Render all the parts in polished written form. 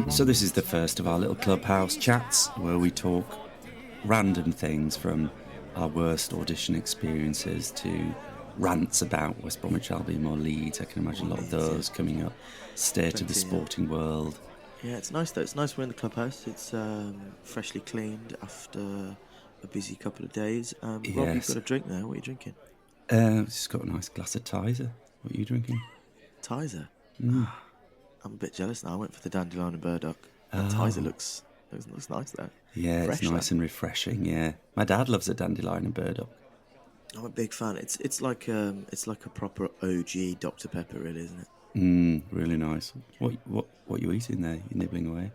So this is the first of our little clubhouse chats where we talk random things from our worst audition experiences to rants about West Bromwich Albion or Leeds. I can imagine a lot of those coming up. State of the sporting world. Yeah, it's nice though. It's nice we're in the clubhouse. It's freshly cleaned after a busy couple of days. Rob, you've got a drink there. What are you drinking? Just got a nice glass of Tizer. What are you drinking? Tizer? Mm. I'm a bit jealous now. I went for the dandelion and burdock. Tizer looks nice there. Yeah, fresh, it's nice and refreshing. Yeah, my dad loves a dandelion and burdock. I'm a big fan. It's like a proper OG Dr Pepper, really, isn't it? Really nice. What are you eating there? You're nibbling away.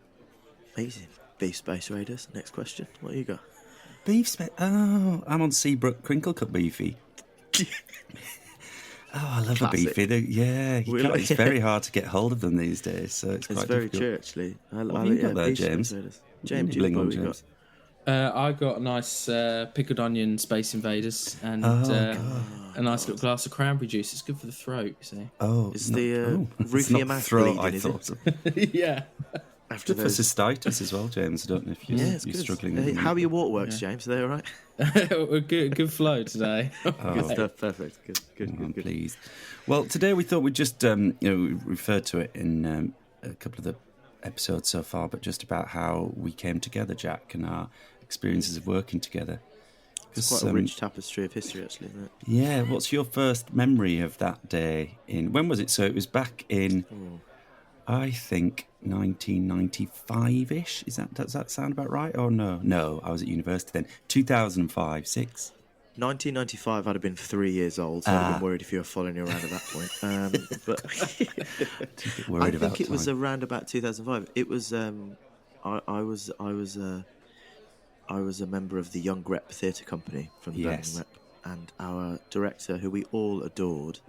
Eating beef Space Raiders. Next question. What you got? Beef Space. Oh, I'm on Seabrook Crinkle Cut beefy. I love Classic. a beefy. It's very hard to get hold of them these days, so it's quite very difficult. true, actually. What have you got there, James? James, Nibbling what on, have you got? James. I got a nice pickled onion Space Invaders and a nice little glass of cranberry juice. It's good for the throat, you see. Oh, Is the roof of your mouth throat, bleeding, I is thought. Yeah. After good for cystitis as well, James. I don't know if you're struggling. Hey, how are your waterworks, James? Are they all right? good flow today. Good stuff. Perfect. Good. Pleased. Well, today we thought we'd just, we referred to it in a couple of the episodes so far, but just about how we came together, Jack, and our experiences of working together. It's quite a rich tapestry of history, actually, isn't it? Yeah. What's your first memory of that day? When was it? So it was back in, I think, 1995-ish. Does that sound about right? Or no? No, I was at university then. 2005, 6. 1995, I'd have been 3 years old, so I'd have been worried if you were following you around at that point. But I think it was around about 2005. It was. I was a member of the Young Rep Theatre Company from the Birmingham Rep, and our director, who we all adored,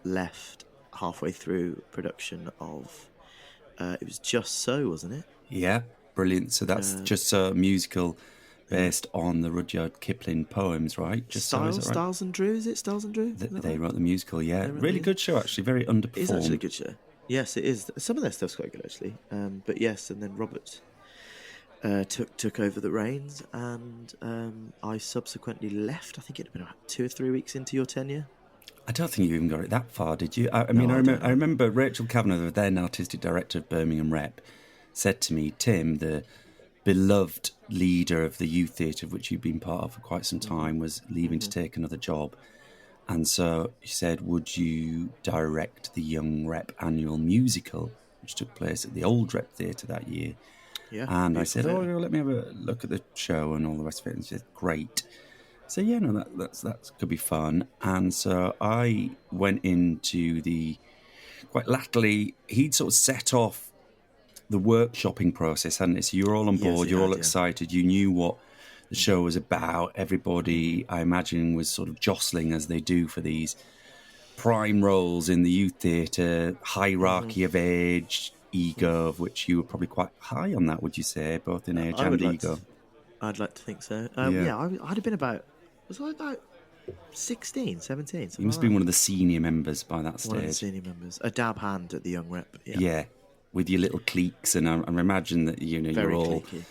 left halfway through production of. It was Just So, wasn't it? Yeah, brilliant. So that's Just So, musical. Based on the Rudyard Kipling poems, right? Styles and Drew, is it Styles and Drew? They wrote the musical, yeah. Really good show, actually. Very underperformed. It is actually a good show. Yes, it is. Some of their stuff's quite good, actually. But yes, and then Robert took over the reins, and I subsequently left. I think it had been about 2 or 3 weeks into your tenure. I don't think you even got it that far, did you? I remember Rachel Kavanagh, the then artistic director of Birmingham Rep, said to me, Tim, the beloved leader of the youth theatre, of which you've been part of for quite some time, was leaving to take another job. And so he said, would you direct the Young Rep annual musical, which took place at the Old Rep Theatre that year? Yeah, and I said, let me have a look at the show and all the rest of it. And she said, great. So yeah, no, that could be fun. And so I went into quite latterly, he'd sort of set off the workshopping process, hadn't it? So you're all on board, you're all excited, you knew what the show was about. Everybody, I imagine, was sort of jostling, as they do for these prime roles in the youth theatre, hierarchy of age, ego, of which you were probably quite high on that, would you say, both in age and ego? I'd like to think so. I'd have been about 16, 17? You must have been one of the senior members by that stage. One of the senior members. A dab hand at the Young Rep. Yeah. With your little cliques, and I imagine that you're all cliquey.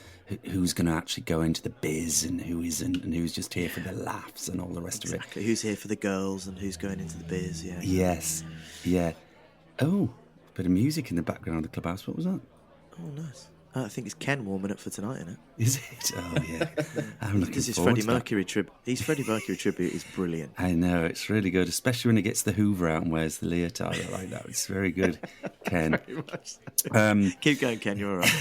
Who's going to actually go into the biz and who isn't, and who's just here for the laughs and all the rest of it. Who's here for the girls and who's going into the biz? Yeah. Yes. Yeah. Oh, a bit of music in the background of the clubhouse. What was that? Oh, nice. I think it's Ken warming up for tonight, isn't it? Is it? Oh, yeah. I'm looking This is forward Freddie to that. Mercury tribute. His Freddie Mercury tribute is brilliant. I know, it's really good, especially when he gets the Hoover out and wears the leotard like that. It's very good, Ken. Very much. Keep going, Ken, you're all right.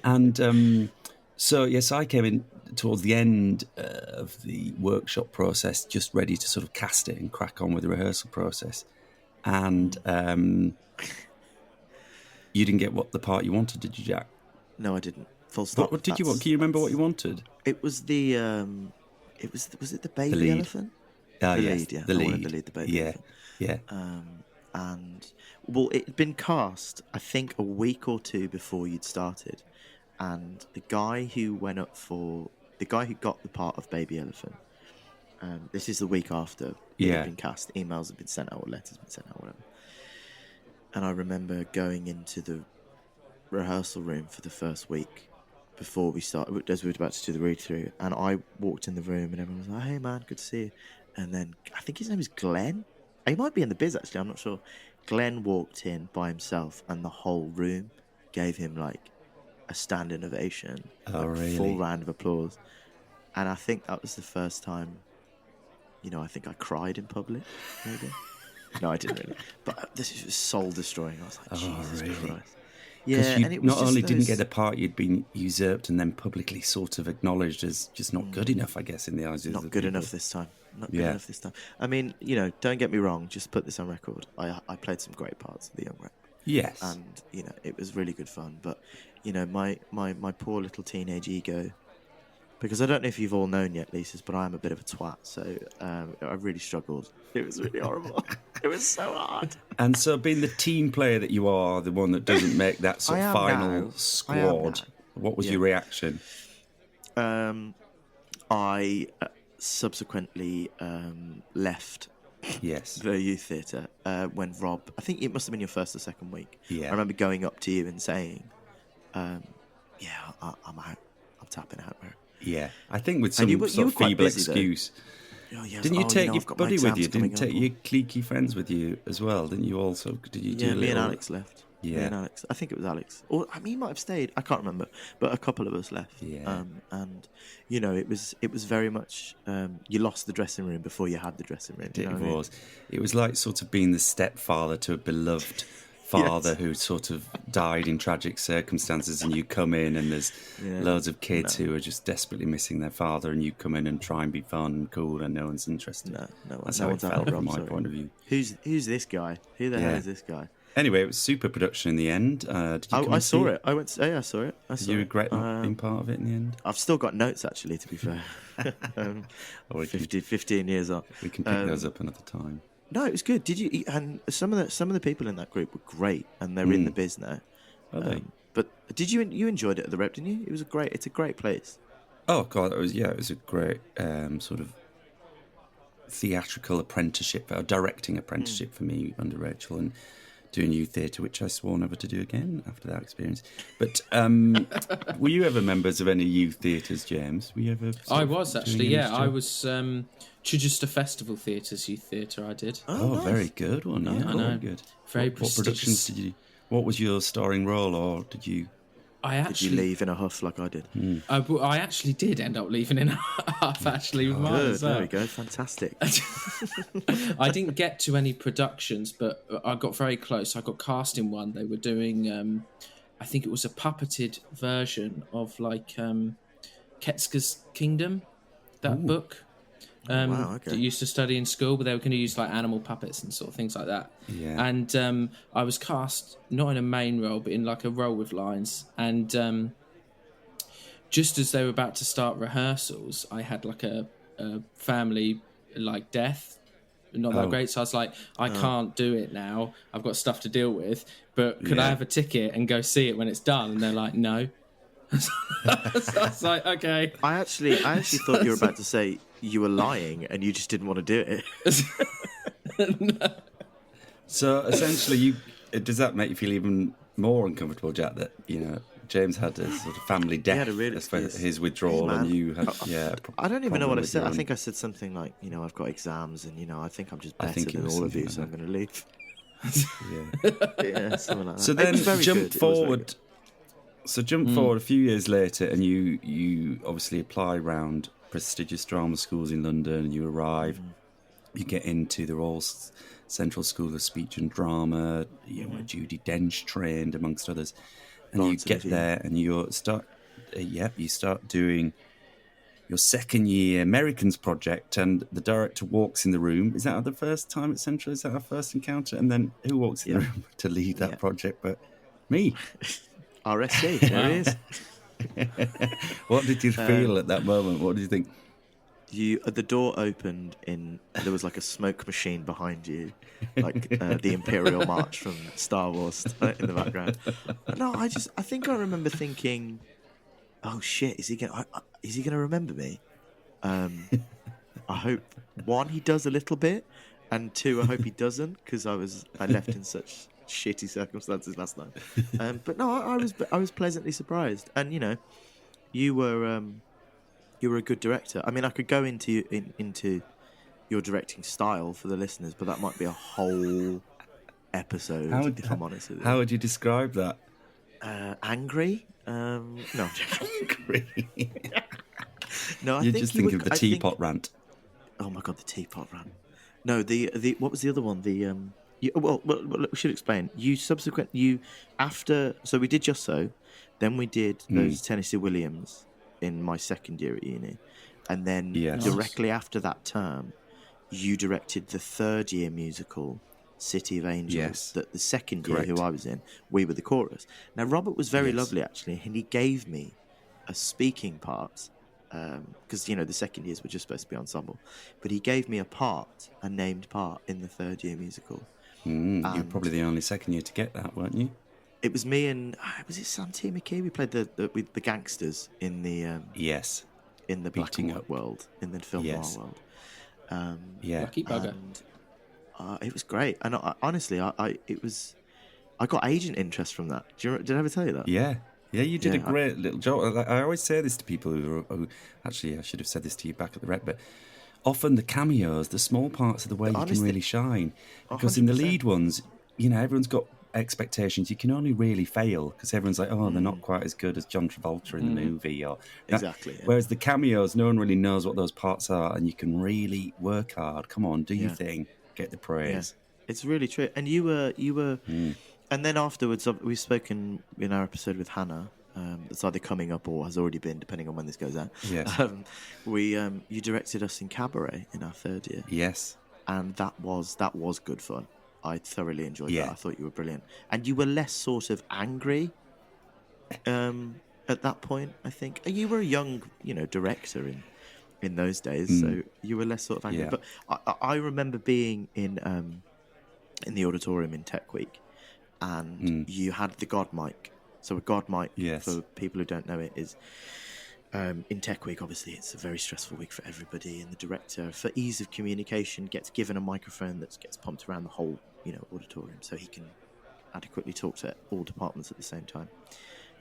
And so, yes, I came in towards the end of the workshop process, just ready to sort of cast it and crack on with the rehearsal process. And you didn't get the part you wanted, did you, Jack? No, I didn't. Full stop. What did you want? Can you remember what you wanted? It was the. Was it the baby elephant? The lead, yes, yeah. The I lead. wanted the lead, the baby elephant. Yeah. And well, it had been cast, I think, a week or two before you'd started, and the guy who got the part of baby elephant, This is the week after it had been cast. Emails had been sent out, or letters been sent out, whatever. And I remember going into the rehearsal room for the first week before we started, as we were about to do the read-through, and I walked in the room and everyone was like, "Hey man, good to see you." And then I think his name is Glenn. He might be in the biz actually, I'm not sure. Glenn walked in by himself and the whole room gave him like a standing ovation, really? Full round of applause. And I think that was the first time, I think I cried in public, maybe. No, I didn't really. But this was soul destroying. I was like, Jesus Christ. Yeah, you and it was not only didn't get a part, you'd been usurped and then publicly sort of acknowledged as just not good enough, I guess, in the eyes of the Not good enough this time. Not good enough this time. I mean, don't get me wrong, just put this on record. I played some great parts of the young rep. Yes. And, it was really good fun. But, my poor little teenage ego, because I don't know if you've all known yet, Lisa's, but I am a bit of a twat, so I really struggled. It was really horrible. It was so hard. And so being the team player that you are, the one that doesn't make that sort of final squad, what was your reaction? I subsequently left the youth theatre when Rob, I think it must have been your first or second week. Yeah. I remember going up to you and saying, I'm out. I'm tapping out, bro. Yeah, I think with some sort of feeble excuse. Oh, yes. Didn't you take your buddy with you? Didn't you take your cliquey friends with you as well? Didn't you also? Did you do me and Alex left. Yeah. Me and Alex. I think it was Alex. Or he might have stayed. I can't remember. But a couple of us left. Yeah. And, it was very much... you lost the dressing room before you had the dressing room. It was. It was like sort of being the stepfather to a beloved father who sort of died in tragic circumstances, and you come in and there's loads of kids who are just desperately missing their father, and you come in and try and be fun and cool and no one's interested. That's how it felt from my point of view. Who's this guy? Who the hell is this guy? Anyway, it was super production in the end. Did you I saw it. I went. I saw it. Did you regret not being part of it in the end? I've still got notes, actually, to be fair. 15 years on. We can pick those up another time. No, it was good. Did you? And some of the people in that group were great, and they're in the biz now. Are they? But did you enjoyed it at the Rep? Didn't you? It's a great place. Oh God, it was a great sort of theatrical apprenticeship, or directing apprenticeship for me under Rachel, and doing youth theatre, which I swore never to do again after that experience. But were you ever members of any youth theatres, James? Were you ever? I was actually, yeah. I was Chichester Festival Theatre's youth theatre. I did. Oh, nice. Very good one. Yeah, I know. Very good. Very what prestigious. What productions did you? What was your starring role, or did you? Did you leave in a huff like I did? I actually did end up leaving in a huff, actually, with mine as well. There we go, fantastic. I didn't get to any productions, but I got very close. I got cast in one. They were doing, I think it was a puppeted version of like Ketzka's Kingdom, that book. That you used to study in school, but they were going to use like animal puppets and sort of things like that. Yeah. And I was cast not in a main role, but in like a role with lines. And just as they were about to start rehearsals, I had like a family like death, not that great. So I was like, I can't do it now. I've got stuff to deal with. But could I have a ticket and go see it when it's done? And they're like, no. So I was like, okay. I actually thought you were about to say you were lying and you just didn't want to do it. No. So essentially, does that make you feel even more uncomfortable, Jack? That James had a sort of family death, his withdrawal, and you had I don't even know what I said. I think I said something like, I've got exams, and I think I'm just better than all of you, so I'm going to leave. Yeah, something like that. So then jump forward. So jump forward a few years later, and you obviously apply around prestigious drama schools in London, and you arrive. You get into the Royal Central School of Speech and Drama, where Judi Dench trained, amongst others. And Lawrence, you get there, and you start doing your second year Americans project, and the director walks in the room. Is that the first time at Central? Is that our first encounter? And then who walks in the room to lead that project but me? RSC, there it is. What did you feel at that moment? What did you think? The door opened there was like a smoke machine behind you, like the Imperial March from Star Wars in the background. No, I think I remember thinking, oh shit, is he gonna remember me? I hope, one, he does a little bit, and two, I hope he doesn't, because I left in such shitty circumstances last night. But no, I was pleasantly surprised, and you were a good director. I mean, I could go into your directing style for the listeners, but that might be a whole episode, if I'm honest with you. How would you describe that? Angry? No, I'm joking. Angry. No, I You think just think of the teapot rant. Oh my god, the teapot rant. No, the what was the other one? Well, we should explain. So we did Just So, then we did those Tennessee Williams in my second year at uni, and then directly after that term, you directed the third year musical City of Angels. Yes. That the second year who I was in, we were the chorus. Now Robert was very lovely actually, and he gave me a speaking part. Because the second years were just supposed to be ensemble, but he gave me a named part in the third year musical. You're probably the only second year to get that, weren't you? It was me and was it Sam T. McKee? We played the gangsters in the in the black and white world, in the film noir world. Lucky bugger. And, it was great, and honestly, I got agent interest from that. Did I ever tell you that? Yeah, you did a great little job. I always say this to people who actually, I should have said this to you back at the rec, but often the cameos, the small parts are the way you can really shine. Because 100%. In the lead ones, everyone's got expectations. You can only really fail because everyone's like, they're not quite as good as John Travolta in the movie. Exactly. Yeah. Whereas the cameos, no one really knows what those parts are, and you can really work hard. Come on, do your thing, get the praise. Yeah. It's really true. And you were. And then afterwards, we've spoken in our episode with Hannah. That's either coming up or has already been, depending on when this goes out. Yes. You directed us in Cabaret in our third year. Yes. And that was good fun. I thoroughly enjoyed that. I thought you were brilliant, and you were less sort of angry. At that point, I think you were a young, director in those days, so you were less sort of angry. But I remember being in the auditorium in Tech Week. And you had the God mic. So a God mic, for people who don't know it, is in Tech Week, obviously, it's a very stressful week for everybody. And the director, for ease of communication, gets given a microphone that gets pumped around the whole auditorium so he can adequately talk to all departments at the same time.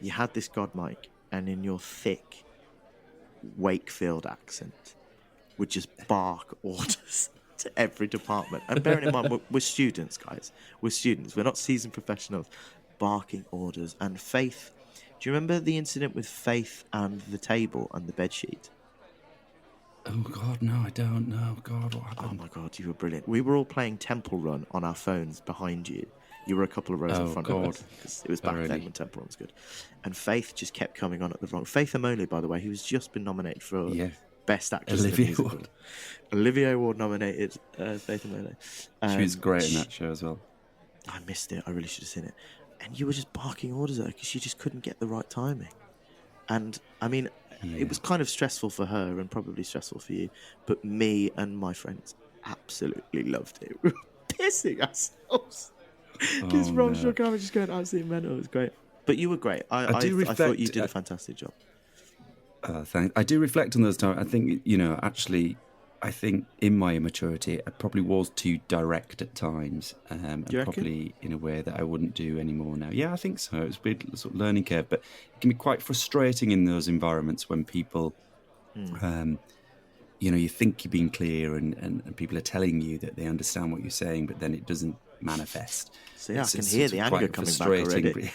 You had this God mic, and in your thick Wakefield accent would just bark orders to every department. And bearing in mind, we're students, guys. We're students. We're not seasoned professionals. Barking orders. And Faith, do you remember the incident with Faith and the table and the bedsheet? Oh, God, no, I don't know. God, what happened? Oh, my God, you were brilliant. We were all playing Temple Run on our phones behind you. You were a couple of rows in front of us. Because it was back then when Temple Run was good. And Faith just kept coming on at the wrong... Faith Amole, by the way, who's just been nominated for... Best Actress in a Musical. Olivier Award nominated, Faith Amole. She was great in that show as well. I missed it. I really should have seen it. And you were just barking orders at her because she just couldn't get the right timing. And, I mean, it was kind of stressful for her and probably stressful for you. But me and my friends absolutely loved it. We were pissing ourselves. This Rob Shook was just going absolutely mental. It was great. But you were great. I thought you did a fantastic job. Thanks. I do reflect on those times. I think, actually, I think in my immaturity, I probably was too direct at times, and probably in a way that I wouldn't do anymore now. Yeah, I think so. It's a big sort of learning curve, but it can be quite frustrating in those environments when people, you think you're being clear and people are telling you that they understand what you're saying, but then it doesn't manifest. See, I can hear the anger coming back already.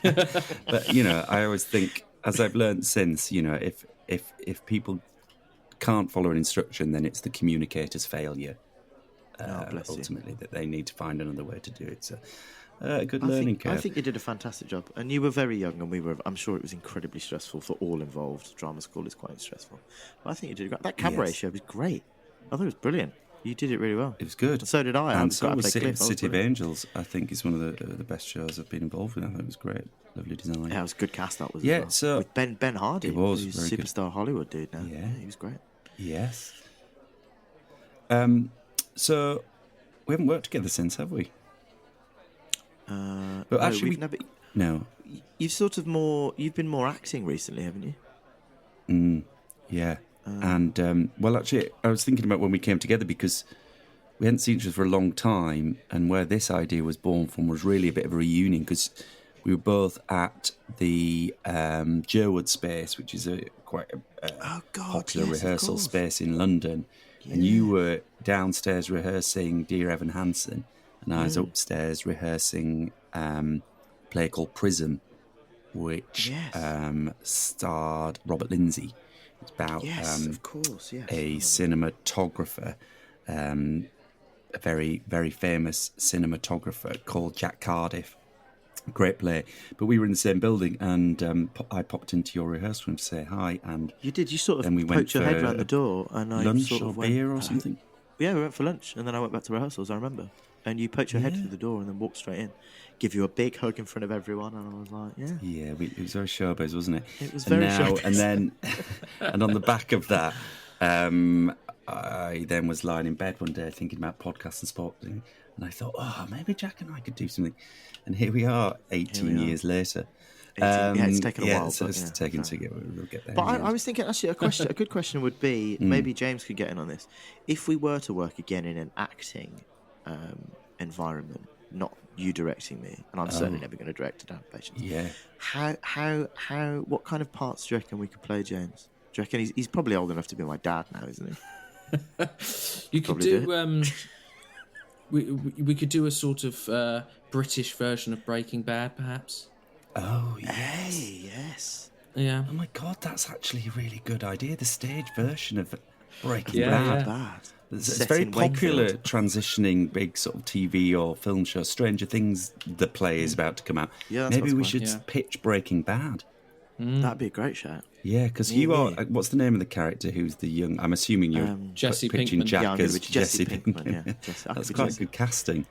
But, I always think, as I've learned since, if people can't follow an instruction, then it's the communicator's failure. Ultimately, that they need to find another way to do it. So, a good learning curve. I think you did a fantastic job, and you were very young, and I'm sure it was incredibly stressful for all involved. Drama school is quite stressful, but I think you did great. That Cabaret show was great. I thought it was brilliant. You did it really well. It was good. And so did I. And so was City of Angels. I think it's one of the best shows I've been involved with. I think it was great. Lovely design. Yeah, it was a good cast, that was. Yeah, as well. so... With Ben Hardy. It was who's very superstar good. Hollywood dude now. Yeah. He was great. Yes. So, we haven't worked together since, have we? But actually, we've never... No. You've been more acting recently, haven't you? Yeah. And well, actually, I was thinking about when we came together because we hadn't seen each other for a long time, and where this idea was born from was really a bit of a reunion because we were both at the Jerwood space, which is quite a popular rehearsal space in London. Yeah. And you were downstairs rehearsing Dear Evan Hansen, and I was upstairs rehearsing a play called Prism, which starred Robert Lindsay. It's about a cinematographer, a very, very famous cinematographer called Jack Cardiff. Great play. But we were in the same building, and I popped into your rehearsal room to say hi. And you did. You sort of poked your head around the door, and I lunch sort or of beer or something. Yeah, we went for lunch, and then I went back to rehearsals. I remember, and you poked your head through the door, and then walked straight in, give you a big hug in front of everyone, and I was like, it was very showbiz, wasn't it? It was very showbiz. And then, and on the back of that, I then was lying in bed one day thinking about podcasts and sport, and I thought, maybe Jack and I could do something. And here we are, 18 years later. It's taken a while. It's taken to get. We'll get there. But I was thinking, actually, a good question would be, maybe James could get in on this. If we were to work again in an acting environment, not you directing me, and I'm certainly never going to direct adaptations. Yeah. What kind of parts do you reckon we could play, James? Do you reckon he's probably old enough to be my dad now, isn't he? You could do. We could do a sort of British version of Breaking Bad, perhaps. Oh, yes. Hey, yes. Yeah. Oh, my God, that's actually a really good idea. The stage version of Breaking Bad. Yeah. It's very popular, transitioning big sort of TV or film show. Stranger Things, the play is about to come out. Yeah, maybe we should pitch Breaking Bad. That'd be a great show. Yeah, because you are... What's the name of the character who's the young... I'm assuming you're Jesse pitching Pinkman. Jack as Jesse Pinkman. Yeah. That's quite good casting.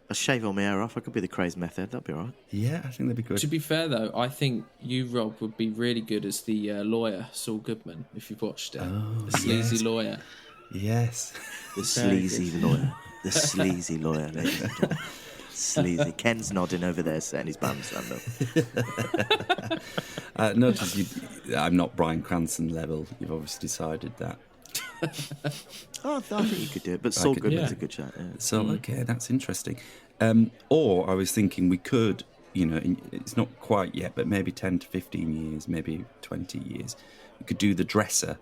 I'll shave all my hair off. I could be the crazy method. That'd be all right. Yeah, I think that'd be good. To be fair, though, I think you, Rob, would be really good as the lawyer, Saul Goodman, if you've watched it. The sleazy lawyer. Yes. The sleazy lawyer. The sleazy lawyer, ladies and gentlemen. Sleazy. Ken's nodding over there, setting his band stand up. Notice I'm not Bryan Cranston level. You've obviously decided that. I think you could do it, but Saul Goodman's a good shot. Yeah. So, okay, that's interesting. Or I was thinking we could, it's not quite yet, but maybe 10 to 15 years, maybe 20 years, we could do The Dresser.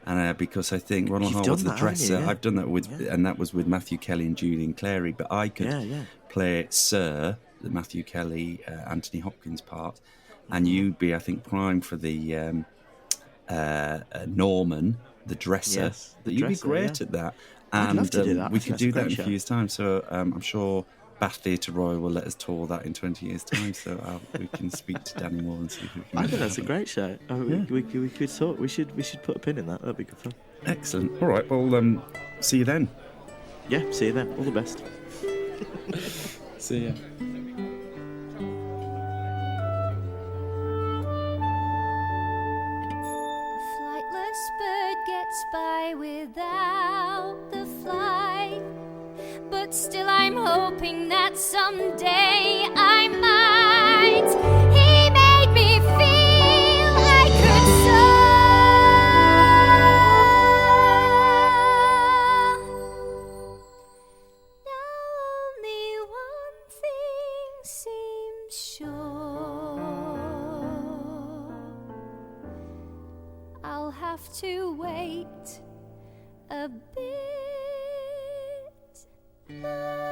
And because I think Ronald Harwood's The Dresser, I've done that with, and that was with Matthew Kelly and Julian Clary, but I could play Sir, the Matthew Kelly, Anthony Hopkins part, and you'd be, I think, prime for the Norman, the Dresser. Yes, you'd be great at that. And I'd love to do that. We could do that in a few years' time. So I'm sure Bath Theatre Royal will let us tour that in 20 years' time. So we can speak to Danny Moore and see if we can. I think that's a great show. We could sort. We should put a pin in that. That'd be good fun. Excellent. All right. Well, see you then. Yeah. See you then. All the best. See ya. By without the flight, but still I'm hoping that someday I might. He made me feel I could soar. Now only one thing seems sure: I'll have to wait a bit longer.